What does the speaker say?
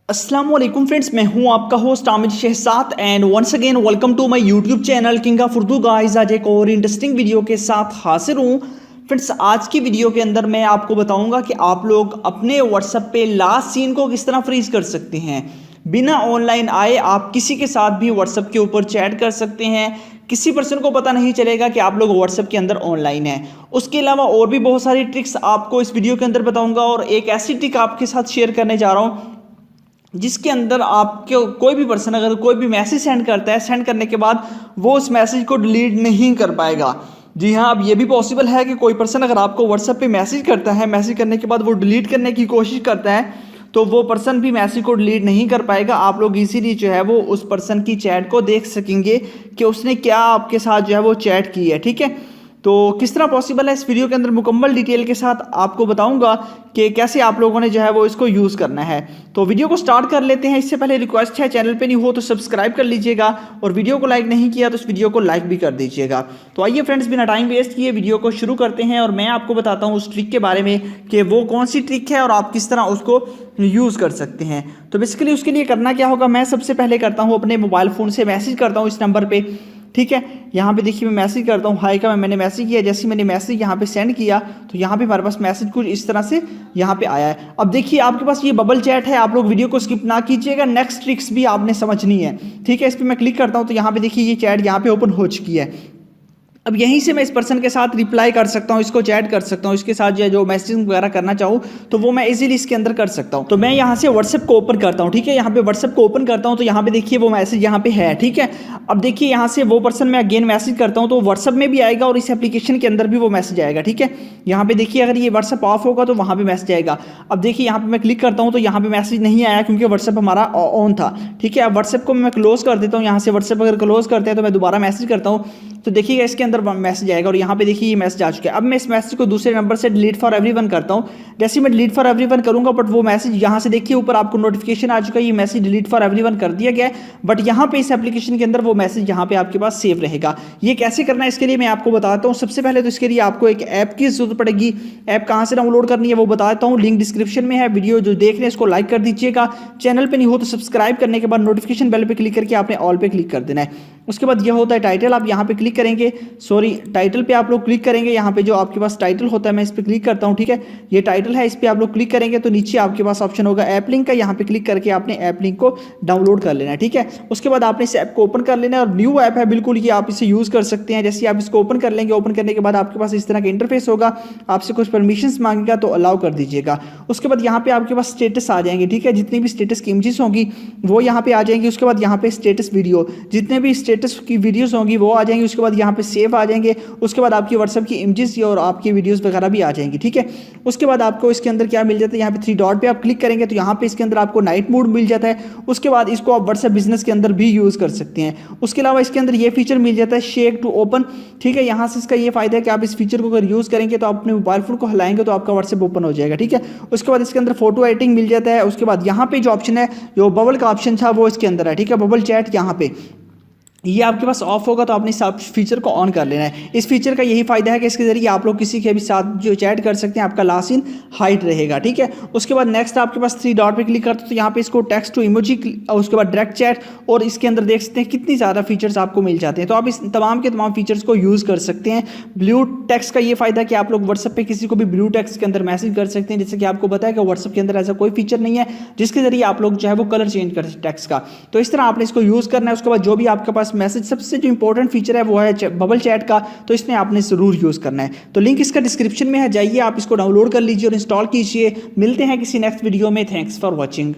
अस्सलाम वालेकुम फ्रेंड्स, मैं हूं आपका host Aamir Shahzad and once again welcome to my YouTube channel king of Urdu guys. आज एक और इंटरेस्टिंग वीडियो के साथ हाजिर हूं फ्रेंड्स। आज की वीडियो के अंदर मैं आपको बताऊंगा कि आप लोग अपने व्हाट्सएप पे लास्ट सीन को किस तरह फ्रीज कर सकते हैं। बिना ऑनलाइन आए आप किसी के साथ भी व्हाट्सएप के ऊपर चैट कर सकते हैं। किसी पर्सन को पता नहीं चलेगा कि आप लोग व्हाट्सएप के अंदर ऑनलाइन हैं। उसके अलावा और भी बहुत सारी ट्रिक्स आपको इस वीडियो के अंदर बताऊंगा और एक ऐसी ट्रिक आपके साथ शेयर करने जा रहा हूँ जिसके अंदर आपके कोई भी पर्सन अगर कोई भी मैसेज सेंड करता है, सेंड करने के बाद वो उस मैसेज को डिलीट नहीं कर पाएगा। जी हाँ, अब ये भी पॉसिबल है कि कोई पर्सन अगर आपको व्हाट्सएप पे मैसेज करता है, मैसेज करने के बाद वो डिलीट करने की कोशिश करता है तो वो पर्सन भी मैसेज को डिलीट नहीं कर पाएगा। आप लोग इजीली जो है वो उस पर्सन की चैट को देख सकेंगे कि उसने क्या आपके साथ जो है वो चैट की है। ठीक है, तो किस तरह पॉसिबल है इस वीडियो के अंदर मुकम्मल डिटेल के साथ आपको बताऊंगा कि कैसे आप लोगों ने जो है वो इसको यूज़ करना है। तो वीडियो को स्टार्ट कर लेते हैं। इससे पहले रिक्वेस्ट है, चैनल पे नहीं हो तो सब्सक्राइब कर लीजिएगा और वीडियो को लाइक नहीं किया तो इस वीडियो को लाइक भी कर दीजिएगा। तो आइए फ्रेंड्स, बिना टाइम वेस्ट किए वीडियो को शुरू करते हैं और मैं आपको बताता हूँ उस ट्रिक के बारे में कि वो कौन सी ट्रिक है और आप किस तरह उसको यूज़ कर सकते हैं। तो बेसिकली उसके लिए करना क्या होगा, मैं सबसे पहले करता हूँ अपने मोबाइल फ़ोन से मैसेज करता हूँ इस नंबर पर। ठीक है, यहाँ पे देखिए मैं मैसेज करता हूँ हाय का, मैंने मैसेज किया। जैसे मैंने मैसेज यहाँ पे सेंड किया तो यहाँ पे हमारे पास मैसेज कुछ इस तरह से यहाँ पे आया है। अब देखिए आपके पास ये बबल चैट है, आप लोग वीडियो को स्किप ना कीजिएगा, नेक्स्ट ट्रिक्स भी आपने समझनी है। ठीक है, इस पर मैं क्लिक करता हूँ तो यहाँ पे देखिए ये चैट यहाँ पे ओपन हो चुकी है। अब यहीं से मैं इस पर्सन के साथ रिप्लाई कर सकता हूँ, इसको चैट कर सकता हूँ, इसके साथ जो मैसेजिंग वगैरह करना चाहूँ तो वो मैं इजीली इसके अंदर कर सकता हूँ। तो मैं यहाँ से व्हाट्सएप को ओपन करता हूँ। ठीक है, यहाँ पे व्हाट्सएप को ओपन करता हूँ तो यहाँ पे देखिए वो मैसेज यहाँ पे है। ठीक है, अब देखिए यहाँ से वो पर्सन मैं अगेन मैसेज करता हूँ तो व्हाट्सएप में भी आएगा और इस एप्लीकेशन के अंदर भी वो मैसेज आएगा। ठीक है, यहाँ पे देखिए अगर ये व्हाट्सएप ऑफ होगा तो वहाँ पे मैसेज आएगा। अब देखिए यहाँ पे मैं क्लिक करता हूँ तो यहाँ पे मैसेज नहीं आया क्योंकि व्हाट्सएप हमारा ऑन था। ठीक है, अब व्हाट्सएप को मैं क्लोज कर देता हूँ। यहाँ से व्हाट्सएप अगर क्लोज करते हैं तो मैं दोबारा मैसेज करता हूँ तो देखिएगा इसके अंदर मैसेज आएगा और यहाँ पे देखिए ये मैसेज आ चुका है। अब मैं इस मैसेज को दूसरे नंबर से डिलीट फॉर एवरीवन करता हूँ। जैसे मैं डिलीट फॉर एवरीवन करूँगा बट वो मैसेज यहाँ से देखिए ऊपर आपको नोटिफिकेशन आ चुका है, ये मैसेज डिलीट फॉर एवरीवन कर दिया गया है। बट यहाँ पे इस एप्लीकेशन के अंदर वो मैसेज यहाँ पे आपके पास सेव रहेगा। ये कैसे करना है इसके लिए मैं आपको बताता हूँ। सबसे पहले तो इसके लिए आपको एक ऐप की जरूरत पड़ेगी। ऐप कहाँ से डाउनलोड करनी है वो बताता हूँ, लिंक डिस्क्रिप्शन में है। वीडियो जो देख रहे हैं इसको लाइक कर दीजिएगा, चैनल पर नहीं हो तो सब्सक्राइब करने के बाद नोटिफिकेशन बेल पर क्लिक करके आपने ऑल पे क्लिक कर देना है। उसके बाद यह होता है टाइटल, आप यहाँ पे क्लिक करेंगे, टाइटल पे आप लोग क्लिक करेंगे। यहाँ पे जो आपके पास टाइटल होता है मैं इस पर क्लिक करता हूँ। ठीक है, ये टाइटल है, इस पर आप लोग क्लिक करेंगे तो नीचे आपके पास ऑप्शन होगा ऐप लिंक का। यहाँ पे क्लिक करके आपने ऐप लिंक को डाउनलोड कर लेना है। ठीक है, उसके बाद आपने इस ऐप को ओपन कर लेना है और न्यू ऐप है बिल्कुल, ये आप इसे यूज़ कर सकते हैं। जैसे आप इसको ओपन कर लेंगे, ओपन करने के बाद आपके पास इस तरह का इंटरफेस होगा, आपसे कुछ परमिशंस मांगेगा तो अलाउ कर दीजिएगा। उसके बाद यहाँ पे आपके पास स्टेटस आ जाएंगे। ठीक है, जितनी भी स्टेटस की इमेजेस होंगी वो यहाँ पे आ जाएंगी। उसके बाद यहाँ पे स्टेटस वीडियो, जितने भी स्टेटस की वीडियोस होंगी वो आ जाएंगी। उसके बाद यहाँ पे सेव आ जाएंगे। उसके बाद आपकी व्हाट्सएप की इमेजेस और आपकी वीडियोस वगैरह भी आ जाएंगी। ठीक है, उसके बाद आपको इसके अंदर क्या मिल जाता है, यहाँ पे 3 डॉट पे आप क्लिक करेंगे तो यहाँ पे इसके अंदर आपको नाइट मोड मिल जाता है। उसके बाद इसको आप व्हाट्सएप बिजनेस के अंदर भी यूज़ कर सकते हैं। उसके अलावा इसके अंदर ये फीचर मिल जाता है शेक टू ओपन। ठीक है, यहाँ से इसका ये फायदा है कि आप इस फीचर को अगर यूज़ करेंगे तो आप अपने मोबाइल फोन को हिलाएंगे तो आपका व्हाट्सएप ओपन हो जाएगा। ठीक है, उसके बाद इसके अंदर फोटो एडिटिंग मिल जाता है। उसके बाद यहाँ पे जो ऑप्शन है, जो बबल का ऑप्शन था वो इसके अंदर है। ठीक है, बबल चैट यहाँ पे ये आपके पास ऑफ होगा तो आपने इस फीचर को ऑन कर लेना है। इस फीचर का यही फायदा है कि इसके जरिए आप लोग किसी के भी साथ जो चैट कर सकते हैं, आपका लास्ट सीन हाइड रहेगा। ठीक है, उसके बाद नेक्स्ट आपके पास 3 डॉट पे क्लिक करते हो तो यहाँ पे इसको टेक्स्ट टू इमोजी, उसके बाद डायरेक्ट चैट, और इसके अंदर देख सकते हैं कितनी ज़्यादा फीचर्स आपको मिल जाते हैं। तो आप इस तमाम के तमाम फीचर्स को यूज़ कर सकते हैं। ब्लू टेक्स्ट का ये फायदा है कि आप लोग व्हाट्सएप पर किसी को भी ब्लू टेक्स्ट के अंदर मैसेज कर सकते हैं। जैसे कि आपको पता है कि व्हाट्सएप के अंदर ऐसा कोई फीचर नहीं है जिसके जरिए आप लोग जो है वो कलर चेंज कर टेक्स्ट का। तो इस तरह आपने इसको यूज़ करना है। उसके बाद जो भी आपके पास मैसेज, सबसे जो इंपॉर्टेंट फीचर है वो है बबल चैट का, तो इसमें आपने जरूर यूज करना है। तो लिंक इसका डिस्क्रिप्शन में है, जाइए आप इसको डाउनलोड कर लीजिए और इंस्टॉल कीजिए। मिलते हैं किसी नेक्स्ट वीडियो में। Thanks for watching.